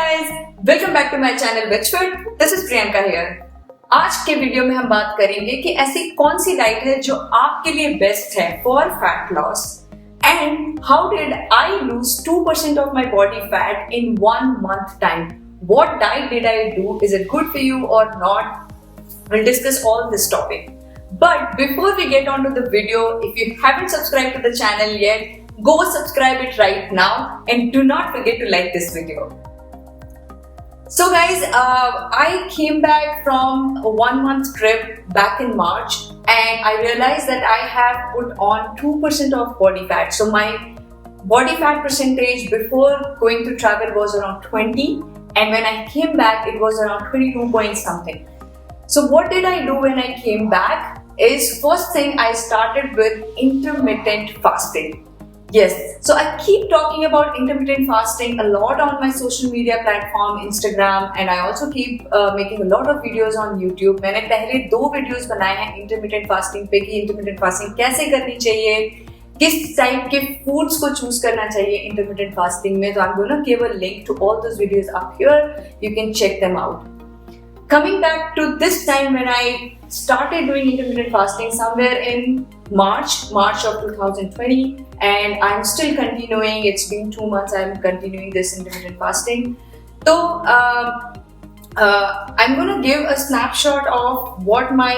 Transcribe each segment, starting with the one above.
guys, welcome back to my channel VegFit. This is Priyanka here. आज के video में हम बात करेंगे कि ऐसी कौन सी डाइट है जो आपके लिए बेस्ट है for fat loss and how did I lose 2% of my body fat in 1 month time. What diet did I do? Is it good for you or not? We'll discuss all this topic. But before we get on to the video, if you haven't subscribed to the channel yet, go subscribe it right now and do not forget to like this video. So guys, I came back from a 1 month trip back in March and I realized that I have put on 2% of body fat. So my body fat percentage before going to travel was around 20 and when I came back it was around 22 point something. So what did I do when I came back is first thing I started with intermittent fasting. Yes, so I keep talking about intermittent fasting a lot on my social media platform, Instagram, and I also keep making a lot of videos on YouTube. मैंने पहले 2 videos बनाए हैं intermittent fasting पे कि intermittent fasting कैसे करनी चाहिए, किस टाइप के foods को choose करना चाहिए intermittent fasting में. तो I'm gonna give a link to all those videos up here. You can check them out. Coming back to this time when I started doing intermittent fasting somewhere in March of 2020 and I'm still continuing. It's been 2 months I'm continuing this intermittent fasting. So I'm going to give a snapshot of what my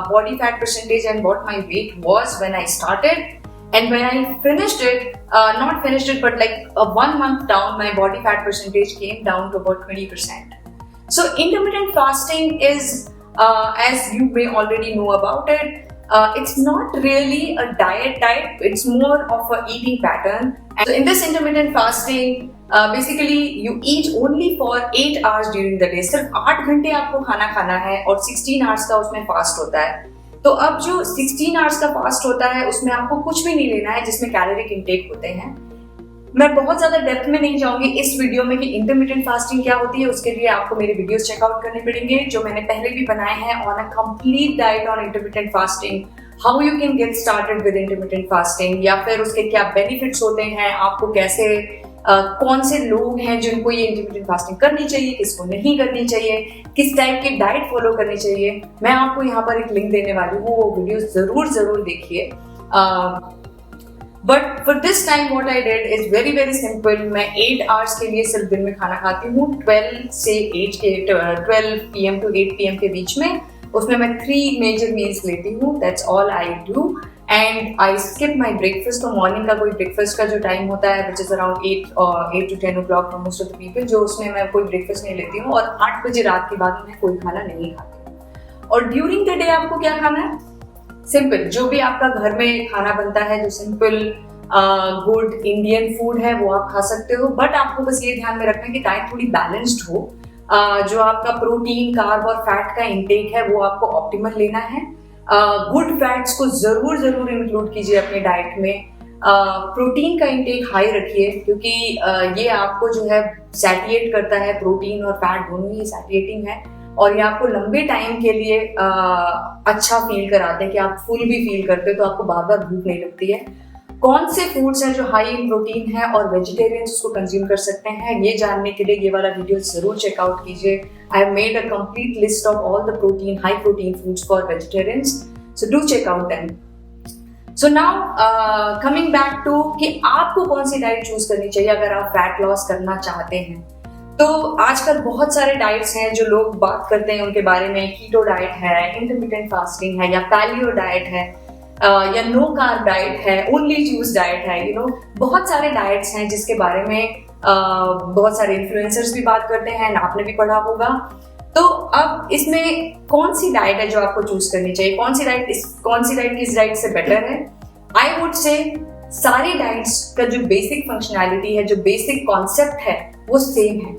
body fat percentage and what my weight was when I started. And when I finished it, not finished it but like 1 month down, my body fat percentage came down to about 20%. So intermittent fasting is, as you may already know about it, it's not really a diet, it's more of a eating pattern. And so in this intermittent fasting, basically you eat only for 8 hours during the day. सिर्फ 8 घंटे आपको खाना खाना है और 16 hours का उसमें fast होता है. तो अब जो 16 hours का फास्ट होता है उसमें आपको कुछ भी नहीं लेना है जिसमें कैलोरिक इंटेक होते हैं. मैं बहुत ज्यादा डेप्थ में नहीं जाऊंगी इस वीडियो में कि इंटरमिटेंट फास्टिंग क्या होती है. उसके लिए आपको मेरे वीडियोस चेकआउट करने पड़ेंगे जो मैंने पहले भी बनाए हैं on a complete diet on intermittent fasting, how you can get started with intermittent fasting, या फिर उसके क्या बेनिफिट्स होते हैं, आपको कैसे कौन से लोग हैं जिनको ये इंटरमिटेंट फास्टिंग करनी चाहिए, किसको नहीं करनी चाहिए, किस टाइप की डाइट फॉलो करनी चाहिए. मैं आपको यहाँ पर एक लिंक देने वाली हूँ, वो वीडियो जरूर देखिए. But for this time what I did is very simple. मैं 8 hours के लिए सिर्फ दिन में खाना खाती हूँ 12 PM to 8 PM के बीच में. उसमें मैं 3 major meals लेती हूँ. That's all I do. And I skip my breakfast. तो मॉर्निंग का कोई ब्रेकफास्ट का जो टाइम होता है which is around 8 to 10 o'clock for most of the people, जो उसमें मैं कोई ब्रेकफास्ट नहीं लेती हूँ और 8 बजे रात के बाद मैं कोई खाना नहीं खाती हूँ. और ड्यूरिंग द डे आपको क्या खाना है? सिंपल, जो भी आपका घर में खाना बनता है, जो सिंपल गुड इंडियन फूड है वो आप खा सकते हो. बट आपको बस ये ध्यान में रखना है कि डाइट थोड़ी बैलेंस्ड हो. जो आपका प्रोटीन, कार्ब और फैट का इंटेक है वो आपको ऑप्टिमल लेना है. गुड फैट्स को जरूर इंक्लूड कीजिए अपनी डाइट में. प्रोटीन का इंटेक हाई रखिए क्योंकि ये आपको जो है सैटिएट करता है. प्रोटीन और फैट दोनों ही सैटिएटिंग है और ये आपको लंबे टाइम के लिए अच्छा फील कराते हैं कि आप फुल भी फील करते हो, तो आपको बार बार भूख नहीं लगती है. कौन से फूड्स हैं जो हाई इन प्रोटीन है और वेजिटेरियंस उसको कंज्यूम कर सकते हैं, ये जानने के लिए ये वाला वीडियो जरूर चेकआउट कीजिए. I have made a complete list of all the protein, high protein foods for vegetarians, so do check out them. So now coming back to कि आपको कौन सी डाइट चूज करनी चाहिए अगर आप फैट लॉस करना चाहते हैं. तो आजकल बहुत सारे डाइट्स हैं जो लोग बात करते हैं उनके बारे में. कीटो डाइट है, इंटरमिटेंट फास्टिंग है, या पैलियो डाइट है, या नो कार्ब डाइट है, ओनली जूस डाइट है. बहुत सारे डाइट्स हैं जिसके बारे में बहुत सारे इन्फ्लुएंसर्स भी बात करते हैं, आपने भी पढ़ा होगा. तो अब इसमें कौन सी डाइट है जो आपको चूज करनी चाहिए, कौन सी डाइट किस डाइट से बेटर है? आई वुड से सारी डाइट्स का जो बेसिक फंक्शनैलिटी है, जो बेसिक कॉन्सेप्ट है वो सेम है.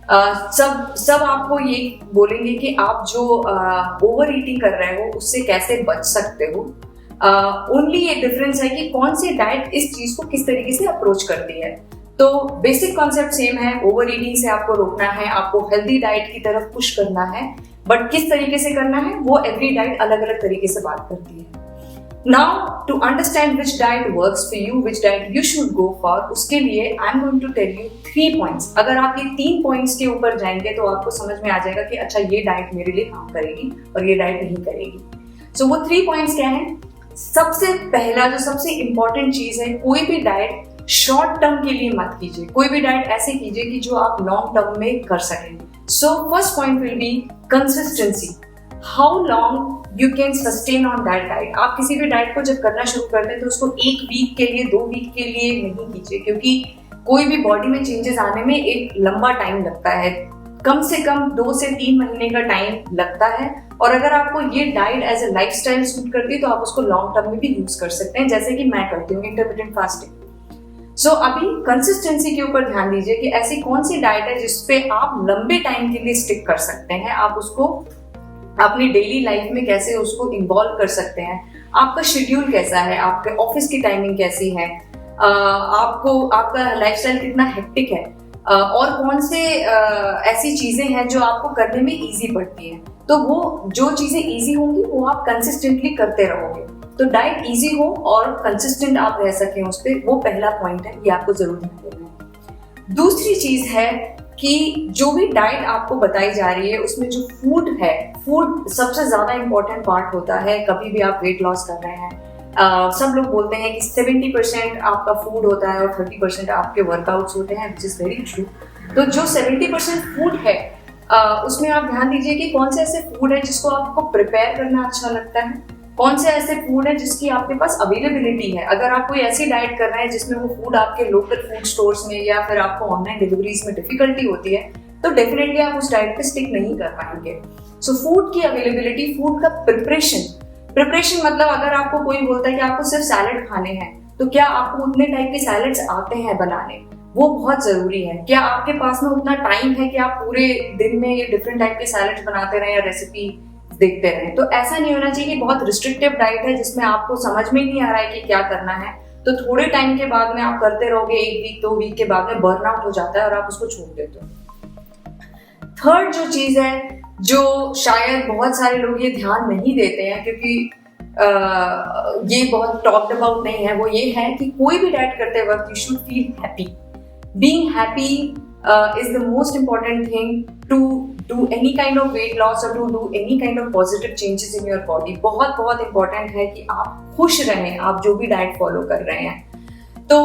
सब आपको ये बोलेंगे कि आप जो ओवर ईटिंग कर रहे हो उससे कैसे बच सकते हो. ओनली ये डिफरेंस है कि कौन सी डाइट इस चीज को किस तरीके से अप्रोच करती है. तो बेसिक कॉन्सेप्ट सेम है. ओवर ईटिंग से आपको रोकना है, आपको हेल्दी डाइट की तरफ पुश करना है, बट किस तरीके से करना है वो एवरी डाइट अलग अलग तरीके से बात करती है. Now to understand which diet works for you, which diet you should go for, उसके लिए I am going to tell you 3 points. अगर आप ये 3 पॉइंट्स के ऊपर जाएंगे तो आपको समझ में आ जाएगा कि अच्छा ये डाइट मेरे लिए काम करेगी और ये डाइट नहीं करेगी. सो वो 3 पॉइंट्स क्या हैं? सबसे पहला जो सबसे इंपॉर्टेंट चीज है, कोई भी डाइट शॉर्ट टर्म के लिए मत कीजिए. कोई भी डाइट ऐसे कीजिए कि जो आप लॉन्ग टर्म में कर सकें. So first point will be consistency. How long you can sustain on that diet. आप किसी भी डाइट को जब करना शुरू करते हैं तो उसको 1 वीक के लिए, 2 वीक के लिए नहीं कीजिए, क्योंकि कोई भी बॉडी में चेंजेस आने में एक लंबा टाइम लगता है. कम से कम 2 से 3 महीने का टाइम लगता है. और अगर आपको ये diet as a lifestyle suit करती है तो आप उसको लॉन्ग टर्म में भी यूज कर सकते हैं, जैसे कि मैं करती हूँ इंटरमिटेंट फास्टिंग. सो अभी कंसिस्टेंसी के ऊपर ध्यान दीजिए कि ऐसी कौन सी डाइट है जिसपे आप लंबे टाइम के लिए स्टिक कर सकते हैं. आप उसको अपनी डेली लाइफ में कैसे उसको इन्वॉल्व कर सकते हैं. आपका शेड्यूल कैसा है, आपके ऑफिस की टाइमिंग कैसी है, आपको आपका लाइफस्टाइल कितना हेक्टिक है, और कौन से ऐसी चीजें हैं जो आपको करने में इजी पड़ती हैं. तो वो जो चीजें इजी होंगी वो आप कंसिस्टेंटली करते रहोगे. तो डाइट इजी हो और कंसिस्टेंट आप रह सकें उस पर, वो पहला पॉइंट है, ये आपको जरूर ध्यान देना है. दूसरी चीज है कि जो भी डाइट आपको बताई जा रही है उसमें जो फूड है, फूड सबसे ज्यादा इंपॉर्टेंट पार्ट होता है. कभी भी आप वेट लॉस कर रहे हैं, सब लोग बोलते हैं कि 70% आपका फूड होता है और 30% आपके वर्कआउट्स होते हैं, विच इज वेरी ट्रू. तो जो 70% फूड है उसमें आप ध्यान दीजिए कि कौन से ऐसे फूड है जिसको आपको प्रिपेयर करना अच्छा लगता है, कौन से ऐसे फूड है जिसकी आपके पास अवेलेबिलिटी है. अगर आप कोई ऐसी डाइट कर रहे हैं जिसमें वो फूड आपके लोकल फूड स्टोर्स में या फिर आपको ऑनलाइन डिलीवरीज में डिफिकल्टी होती है तो डेफिनेटली आप उस डाइट पे स्टिक नहीं कर पाएंगे. सो फूड की अवेलेबिलिटी, फूड का प्रिपरेशन मतलब अगर आपको कोई बोलता है कि आपको सिर्फ सैलेड खाने हैं तो क्या आपको उतने टाइप के सैलेड्स आते हैं बनाने, वो बहुत जरूरी है. क्या आपके पास में उतना टाइम है कि आप पूरे दिन में ये डिफरेंट टाइप के सैलेड्स बनाते रहें या रेसिपी देखते रहें. तो ऐसा नहीं होना चाहिए कि बहुत रिस्ट्रिक्टिव डाइट है जिसमें आपको समझ में ही नहीं आ रहा है कि क्या करना है, तो थोड़े टाइम के बाद में आप करते रहोगे, 1 वीक 2 वीक के बाद में बर्नआउट हो जाता है और आप उसको छोड़ देते हो. थर्ड जो चीज है जो शायद बहुत सारे लोग ये ध्यान नहीं देते हैं क्योंकि ये बहुत टॉक्ड अबाउट नहीं है, वो ये है कि कोई भी डाइट करते वक्त you should feel happy. Being happy is the most important thing to do any kind of weight loss or to do any kind of positive changes in your body. बहुत बहुत important है कि आप खुश रहें, आप जो भी डाइट फॉलो कर रहे हैं. तो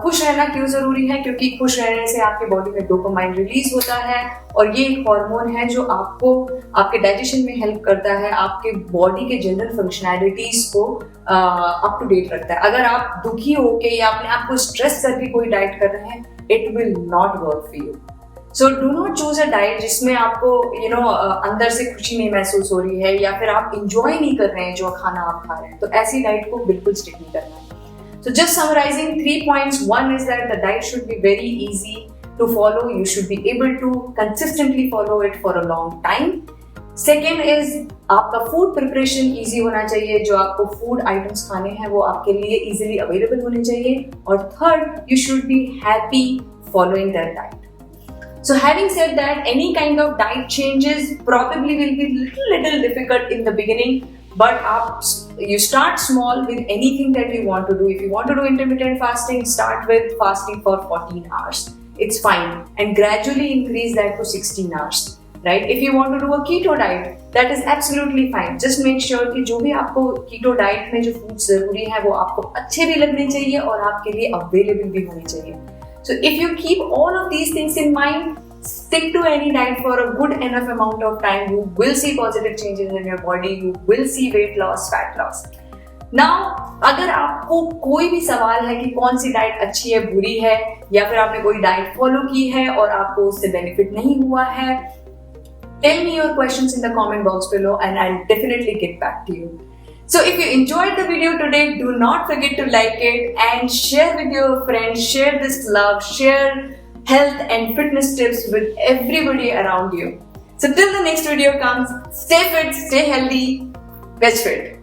खुश रहना क्यों जरूरी है? क्योंकि खुश रहने से आपके बॉडी में डोपामाइन रिलीज होता है और ये एक हार्मोन है जो आपको आपके डाइजेशन में हेल्प करता है, आपके बॉडी के जनरल फंक्शनैलिटीज को अप टू डेट रखता है. अगर आप दुखी होके या अपने आप को स्ट्रेस करके कोई डाइट कर रहे हैं, it will not work for you. So do not choose a diet जिसमें आपको अंदर से खुशी नहीं महसूस हो रही है या फिर आप enjoy नहीं कर रहे हैं जो खाना आप खा रहे हैं. तो ऐसी डाइट को बिल्कुल स्टिक नहीं करना है. So just summarizing 3 points. One is that the diet should be very easy to follow. You should be able to consistently follow it for a long time. Second is आपका food preparation easy होना चाहिए, जो आपको food items खाने हैं वो आपके लिए इजीली अवेलेबल होने चाहिए. और third, you should be happy following that diet. So having said that, any kind of diet changes probably will be little difficult in the beginning, but you start small with anything that you want to do. If you want to do intermittent fasting, start with fasting for 14 hours. It's fine, and gradually increase that to 16 hours. Right? If you want to do a keto diet, that is absolutely fine. Just make sure कि जो भी आपको keto diet में जो foods जरूरी है वो आपको अच्छे भी लगने चाहिए और आपके लिए available भी होने चाहिए. So if you keep all of these things in mind, stick to any diet for a good enough amount of time, you will see positive changes in your body. You will see weight loss, fat loss. Now, अगर आपको कोई भी सवाल है कि कौन सी diet अच्छी है, बुरी है, या फिर आपने कोई डाइट फॉलो की है और आपको उससे बेनिफिट नहीं हुआ है, tell me your questions in the comment box below and I'll definitely get back to you. So if you enjoyed the video today, do not forget to like it and share with your friends, share this love, share health and fitness tips with everybody around you. So till the next video comes, stay fit, stay healthy, VegFit.